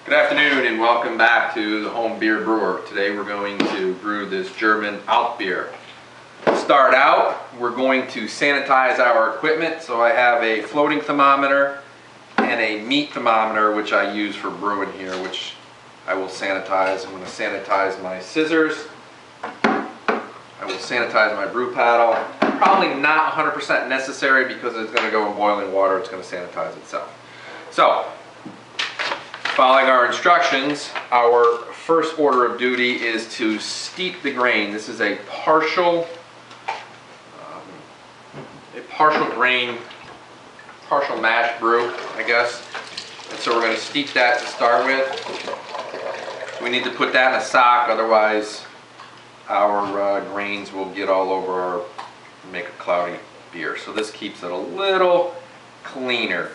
Good afternoon and welcome back to the Home Beer Brewer. Today we're going to brew this German altbier. To start out, we're going to sanitize our equipment. So I have a floating thermometer and a meat thermometer, which I use for brewing here, which I will sanitize. I'm going to sanitize my scissors. I will sanitize my brew paddle. Probably not 100% necessary because it's going to go in boiling water. It's going to sanitize itself. So, following our instructions, our first order of duty is to steep the grain. This is a partial grain, partial mash brew, I guess. And so we're going to steep that to start with. We need to put that in a sock, otherwise our grains will get all over make a cloudy beer. So this keeps it a little cleaner.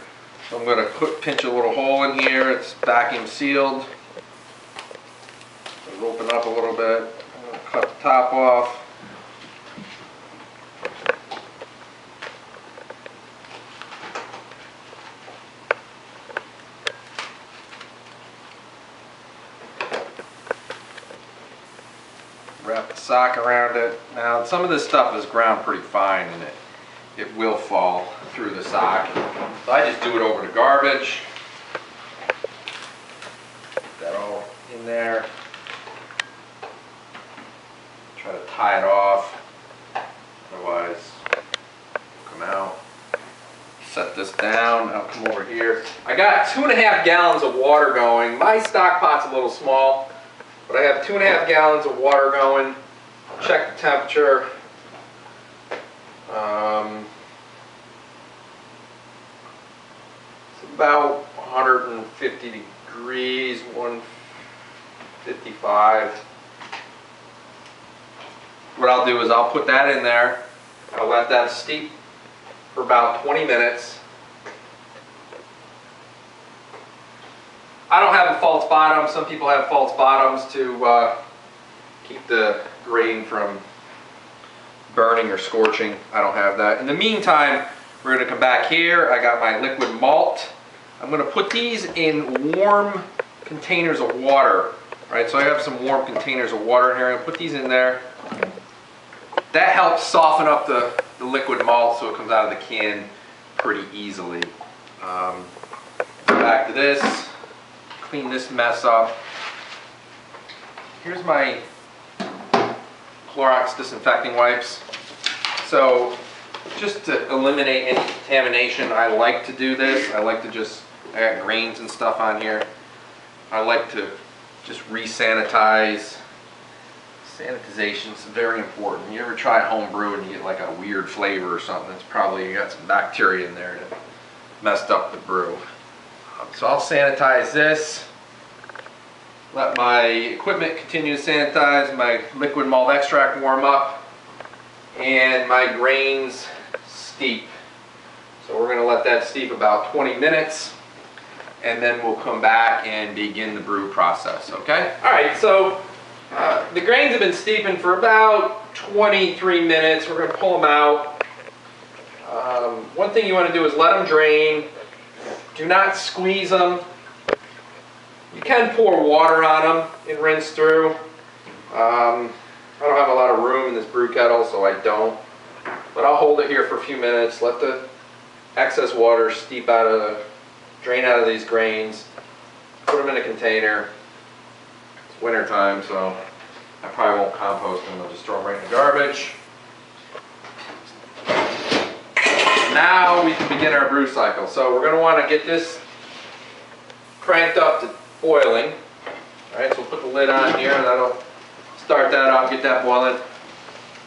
So I'm going to pinch a little hole in here. It's vacuum sealed. It'll open up a little bit. I'm going to cut the top off. Wrap the sock around it. Now some of this stuff is ground pretty fine and it will fall through the sock. So I just do it over the garbage. Put that all in there. Try to tie it off, otherwise it'll come out. Set this down. I'll come over here. I got 2.5 gallons of water going. My stock pot's a little small, but I have 2.5 gallons of water going. Check the temperature. It's about 150 degrees, 155. What I'll do is I'll put that in there. I'll let that steep for about 20 minutes. I don't have a false bottom. Some people have false bottoms to keep the grain from burning or scorching. I don't have that. In the meantime, we're going to come back here. I got my liquid malt. I'm going to put these in warm containers of water. Right, so I have some warm containers of water in here. I'm going to put these in there. That helps soften up the liquid malt so it comes out of the can pretty easily. Back to this. Clean this mess up. Here's my Clorox disinfecting wipes. So just to eliminate any contamination, I like to do this. I got grains and stuff on here. I like to just re-sanitize. Sanitization is very important. You ever try home brew and you get like a weird flavor or something? It's probably you got some bacteria in there that messed up the brew. So I'll sanitize this. Let my equipment continue to sanitize, my liquid malt extract warm up, and my grains steep. So we're going to let that steep about 20 minutes, and then we'll come back and begin the brew process, okay? Alright, so the grains have been steeping for about 23 minutes. We're going to pull them out. One thing you want to do is let them drain. Do not squeeze them. You can pour water on them and rinse through. I don't have a lot of room in this brew kettle, so I don't. But I'll hold it here for a few minutes, let the excess water steep out of drain out of these grains, put them in a container. It's winter time, so I probably won't compost them. I'll just throw them right in the garbage. Now we can begin our brew cycle. So we're going to want to get this cranked up to boiling. Alright, so we'll put the lid on here and that'll start that off, get that boiling.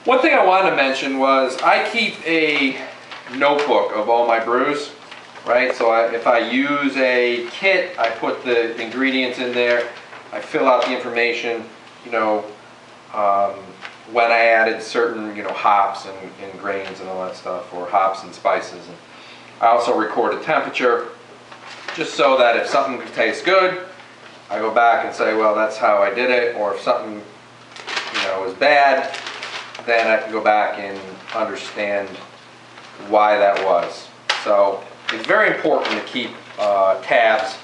One thing I wanted to mention was I keep a notebook of all my brews. Right, so if I use a kit, I put the ingredients in there. I fill out the information, you know, when I added certain, you know, hops and grains and all that stuff, or hops and spices. And I also record a temperature, just so that if something tastes good, I go back and say, well, that's how I did it. Or if something, you know, is bad, then I can go back and understand why that was. So it's very important to keep tabs,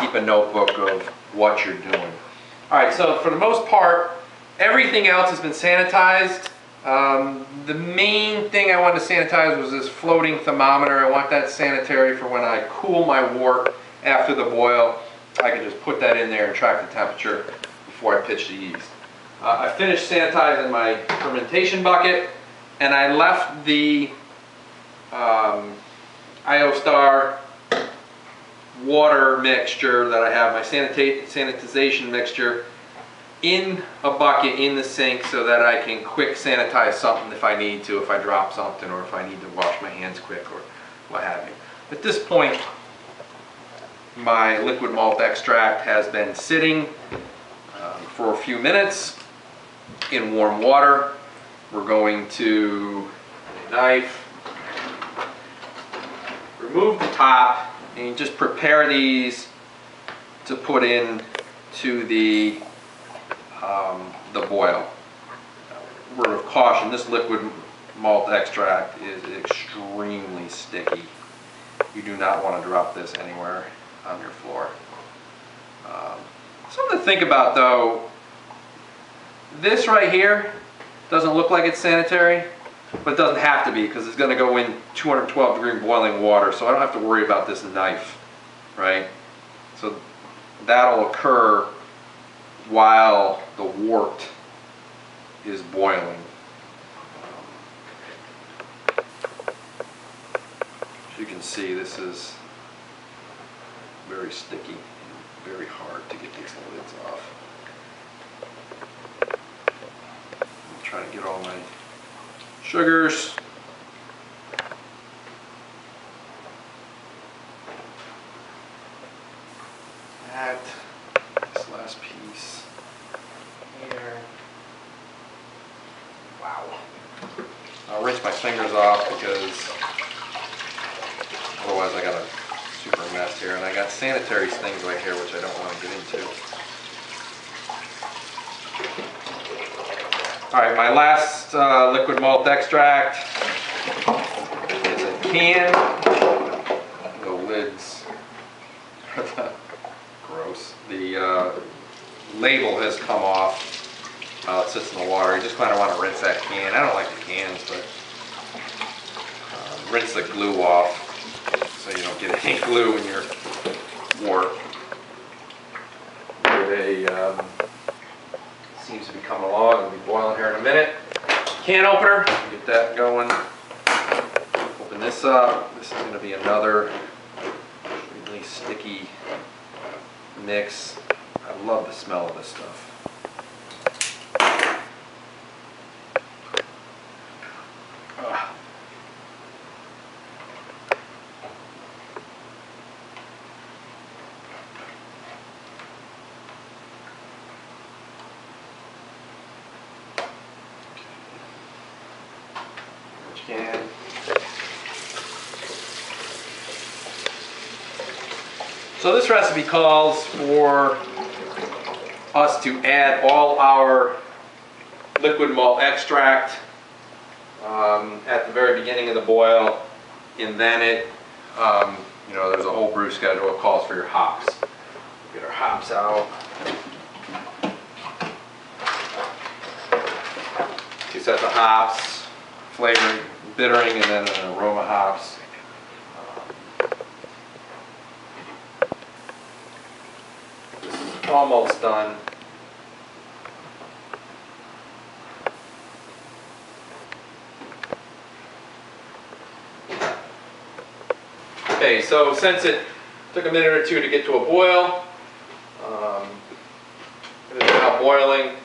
keep a notebook of what you're doing. All right, so for the most part, everything else has been sanitized. The main thing I wanted to sanitize was this floating thermometer. I want that sanitary for when I cool my wort after the boil. I can just put that in there and track the temperature before I pitch the yeast. I finished sanitizing my fermentation bucket, and I left the IOStar water mixture that I have, my sanitization mixture, in a bucket in the sink so that I can quick sanitize something if I need to, if I drop something or if I need to wash my hands quick or what have you. At this point, my liquid malt extract has been sitting for a few minutes in warm water. We're going to, a knife, remove the top and just prepare these to put in to the boil. Word of caution, this liquid malt extract is extremely sticky. You do not want to drop this anywhere on your floor. Something to think about though, this right here doesn't look like it's sanitary, but it doesn't have to be because it's going to go in 212 degree boiling water, so I don't have to worry about this knife, right? So that'll occur while the wort is boiling. As you can see, this is very sticky and very hard to get these lids off. I'm trying to get all my sugars. That, this last piece here. Wow. I'll rinse my fingers off because otherwise I got a super mess here, and I got sanitary things right here which I don't want to get into. Alright, my last liquid malt extract is a can. The lids, gross. The label has come off. It sits in the water. You just kind of want to rinse that can. I don't like the cans, but rinse the glue off so you don't get any glue in your wort. Seems to be coming along. It'll be boiling here in a minute. Can opener, get that going. Open this up. This is going to be another really sticky mix. I love the smell of this stuff. Can. So this recipe calls for us to add all our liquid malt extract at the very beginning of the boil, and then it, you know, there's a whole brew schedule. It calls for your hops. Get our hops out. You set the hops, flavoring, bittering, and then an aroma hops. This is almost done. Okay, so since it took a minute or two to get to a boil, it is now boiling,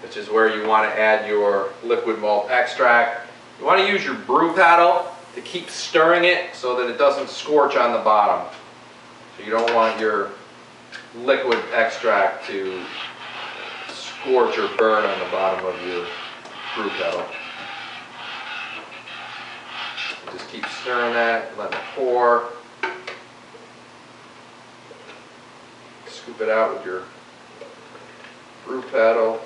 which is where you want to add your liquid malt extract. You want to use your brew paddle to keep stirring it so that it doesn't scorch on the bottom. So you don't want your liquid extract to scorch or burn on the bottom of your brew paddle. Just keep stirring that, let it pour. Scoop it out with your brew paddle.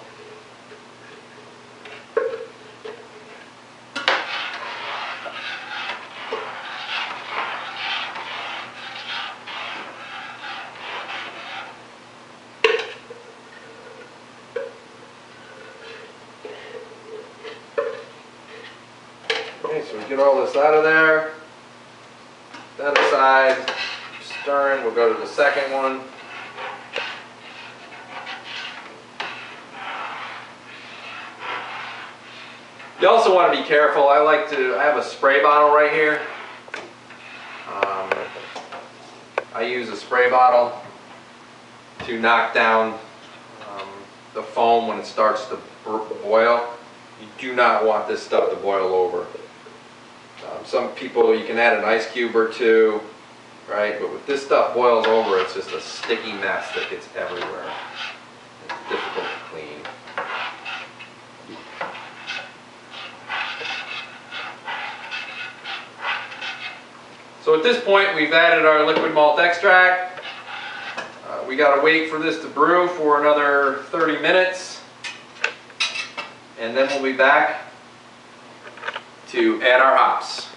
all this out of there. That aside, stirring, we'll go to the second one. You also want to be careful. I have a spray bottle right here. I use a spray bottle to knock down the foam when it starts to boil. You do not want this stuff to boil over. Some people, you can add an ice cube or two, right? But if this stuff boils over, it's just a sticky mess that gets everywhere. It's difficult to clean. So at this point, we've added our liquid malt extract. We got to wait for this to brew for another 30 minutes. And then we'll be back to add our hops.